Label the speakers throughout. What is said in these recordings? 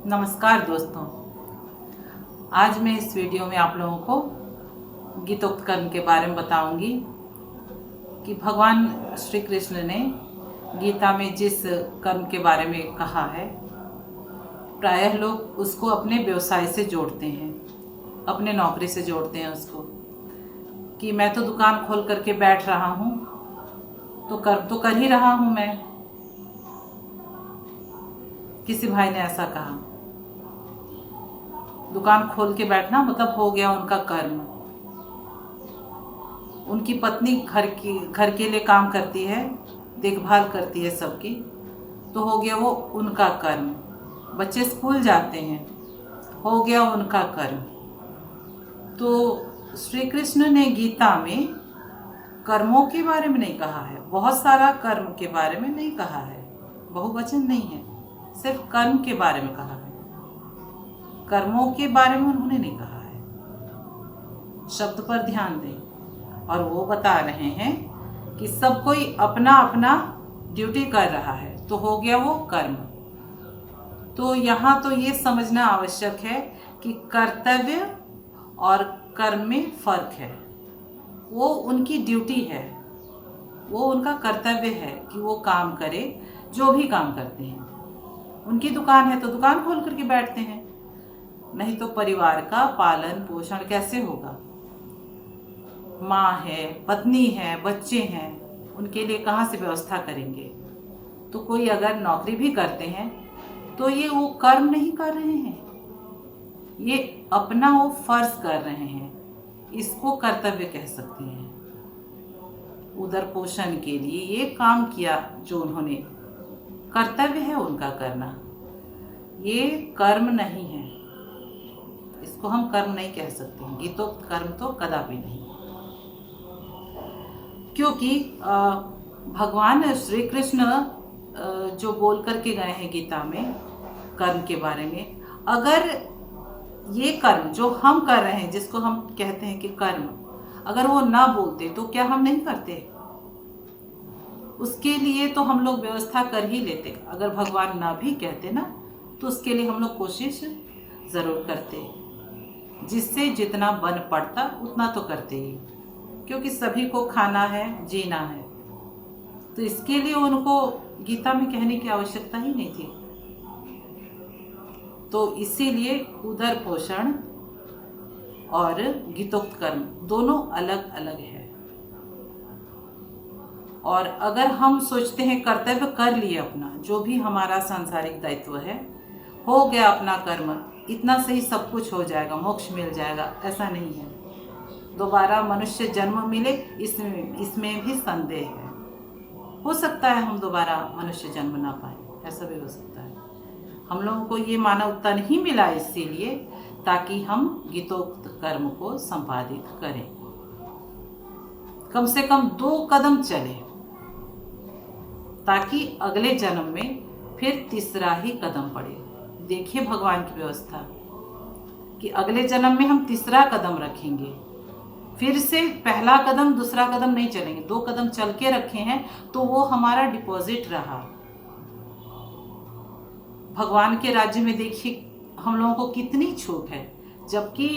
Speaker 1: नमस्कार दोस्तों, आज मैं इस वीडियो में आप लोगों को गीतोक्त कर्म के बारे में बताऊंगी कि भगवान श्री कृष्ण ने गीता में जिस कर्म के बारे में कहा है, प्रायः लोग उसको अपने व्यवसाय से जोड़ते हैं, अपने नौकरी से जोड़ते हैं उसको, कि मैं तो दुकान खोल करके बैठ रहा हूँ तो कर्म तो कर ही रहा हूँ मैं। किसी भाई ने ऐसा कहा, दुकान खोल के बैठना मतलब हो गया उनका कर्म। उनकी पत्नी घर के लिए काम करती है, देखभाल करती है सबकी, तो हो गया वो उनका कर्म। बच्चे स्कूल जाते हैं, हो गया उनका कर्म। तो श्री कृष्ण ने गीता में कर्मों के बारे में नहीं कहा है, बहुत सारा कर्म के बारे में नहीं कहा है, बहुवचन नहीं है, सिर्फ कर्म के बारे में कहा है। कर्मों के बारे में उन्होंने नहीं कहा है। शब्द पर ध्यान दें। और वो बता रहे हैं कि सब कोई अपना अपना ड्यूटी कर रहा है, तो हो गया वो कर्म। तो यहाँ तो ये समझना आवश्यक है कि कर्तव्य और कर्म में फर्क है। वो उनकी ड्यूटी है, वो उनका कर्तव्य है कि वो काम करे, जो भी काम करते हैं। उनकी दुकान है तो दुकान खोल करके बैठते हैं, नहीं तो परिवार का पालन पोषण कैसे होगा। माँ है, पत्नी है, बच्चे हैं, उनके लिए कहाँ से व्यवस्था करेंगे। तो कोई अगर नौकरी भी करते हैं तो ये वो कर्म नहीं कर रहे हैं, ये अपना वो फर्ज कर रहे हैं, इसको कर्तव्य कह सकते हैं। उदर पोषण के लिए ये काम किया जो उन्होंने, कर्तव्य है उनका करना, ये कर्म नहीं है, इसको हम कर्म नहीं कह सकते हैं। गीतोक्त कर्म तो कदापि नहीं, क्योंकि भगवान श्री कृष्ण जो बोल करके गए हैं गीता में कर्म के बारे में, अगर ये कर्म जो हम कर रहे हैं, जिसको हम कहते हैं कि कर्म, अगर वो ना बोलते तो क्या हम नहीं करते? उसके लिए तो हम लोग व्यवस्था कर ही लेते। अगर भगवान ना भी कहते ना, तो उसके लिए हम लोग कोशिश ज़रूर करते, जिससे जितना बन पड़ता उतना तो करते ही, क्योंकि सभी को खाना है, जीना है। तो इसके लिए उनको गीता में कहने की आवश्यकता ही नहीं थी। तो इसीलिए उदर पोषण और गीतोक्त कर्म दोनों अलग अलग है। और अगर हम सोचते हैं कर्तव्य कर लिए अपना, जो भी हमारा सांसारिक दायित्व है, हो गया अपना कर्म, इतना से ही सब कुछ हो जाएगा, मोक्ष मिल जाएगा, ऐसा नहीं है। दोबारा मनुष्य जन्म मिले, इसमें भी संदेह है। हो सकता है हम दोबारा मनुष्य जन्म ना पाए, ऐसा भी हो सकता है। हम लोगों को ये मानवता नहीं मिला इसीलिए, ताकि हम गीतोक्त कर्म को संपादित करें, कम से कम 2 कदम चले, ताकि अगले जन्म में फिर तीसरा ही कदम पड़े। देखिए भगवान की व्यवस्था कि अगले जन्म में हम तीसरा कदम रखेंगे, फिर से पहला कदम दूसरा कदम नहीं चलेंगे, 2 कदम चल के रखे हैं तो वो हमारा डिपॉजिट रहा। भगवान के राज्य में देखिए हम लोगों को कितनी छूट है, जबकि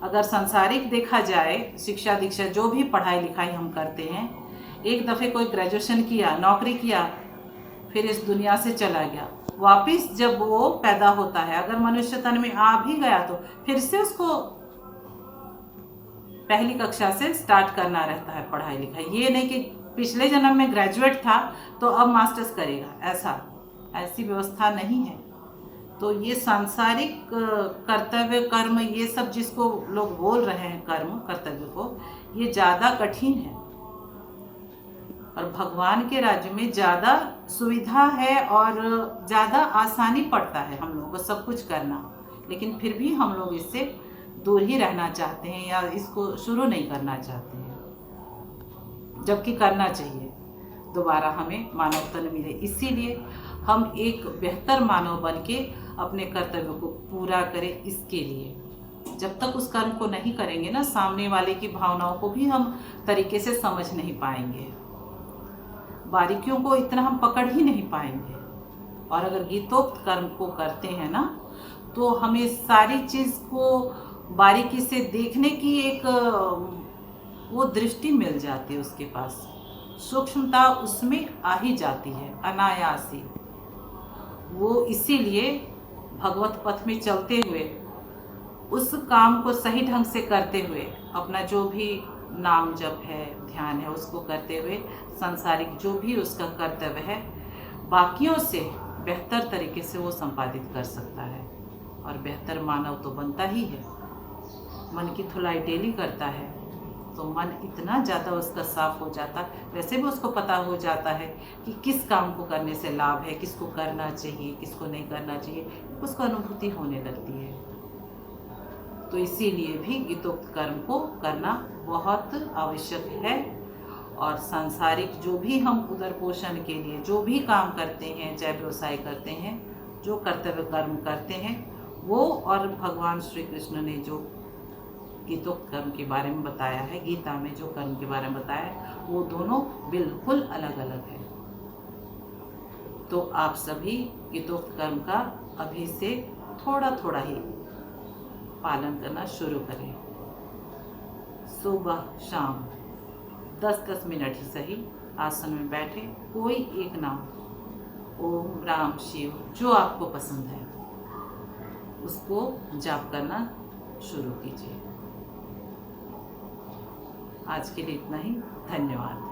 Speaker 1: अगर सांसारिक देखा जाए, शिक्षा दीक्षा जो भी पढ़ाई लिखाई हम करते हैं, एक दफ़े कोई ग्रेजुएशन किया, नौकरी किया, फिर इस दुनिया से चला गया, वापिस जब वो पैदा होता है, अगर मनुष्य तन में आ भी गया तो फिर से उसको पहली कक्षा से स्टार्ट करना रहता है पढ़ाई लिखाई। ये नहीं कि पिछले जन्म में ग्रेजुएट था तो अब मास्टर्स करेगा, ऐसी व्यवस्था नहीं है। तो ये सांसारिक कर्तव्य कर्म, ये सब जिसको लोग बोल रहे हैं कर्म कर्तव्य को, ये ज़्यादा कठिन है। और भगवान के राज्य में ज़्यादा सुविधा है और ज़्यादा आसानी पड़ता है हम लोगों को सब कुछ करना, लेकिन फिर भी हम लोग इससे दूर ही रहना चाहते हैं या इसको शुरू नहीं करना चाहते हैं, जबकि करना चाहिए, दोबारा हमें मानवता मिले। इसीलिए हम एक बेहतर मानव बन के अपने कर्तव्य को पूरा करें। इसके लिए जब तक उस कर्म को नहीं करेंगे ना, सामने वाले की भावनाओं को भी हम तरीके से समझ नहीं पाएंगे, बारीकियों को इतना हम पकड़ ही नहीं पाएंगे। और अगर गीतोक्त कर्म को करते हैं ना, तो हमें सारी चीज़ को बारीकी से देखने की एक वो दृष्टि मिल जाती है, उसके पास सूक्ष्मता उसमें आ ही जाती है अनायास ही। वो इसीलिए भगवत पथ में चलते हुए, उस काम को सही ढंग से करते हुए, अपना जो भी नाम जप है, ध्यान है, उसको करते हुए सांसारिक जो भी उसका कर्तव्य है, बाकियों से बेहतर तरीके से वो संपादित कर सकता है। और बेहतर मानव तो बनता ही है। मन की धुलाई डेली करता है तो मन इतना ज़्यादा उसका साफ हो जाता है, वैसे भी उसको पता हो जाता है कि किस काम को करने से लाभ है, किसको करना चाहिए, किसको नहीं करना चाहिए, उसको अनुभूति होने लगती है। तो इसीलिए भी गीतोक्त कर्म को करना बहुत आवश्यक है। और सांसारिक जो भी हम उदर पोषण के लिए जो भी काम करते हैं, चाहे व्यवसाय करते हैं, जो कर्तव्य कर्म करते हैं, वो और भगवान श्री कृष्ण ने जो गीतोक्त कर्म के बारे में बताया है, गीता में जो कर्म के बारे में बताया है, वो दोनों बिल्कुल अलग अलग है। तो आप सभी गीतोक्त कर्म का अभी से थोड़ा थोड़ा ही पालन करना शुरू करें। सुबह शाम 10-10 मिनट ही सही आसन में बैठे, कोई एक नाम, ओम राम शिव जो आपको पसंद है उसको जाप करना शुरू कीजिए। आज के लिए इतना ही। धन्यवाद।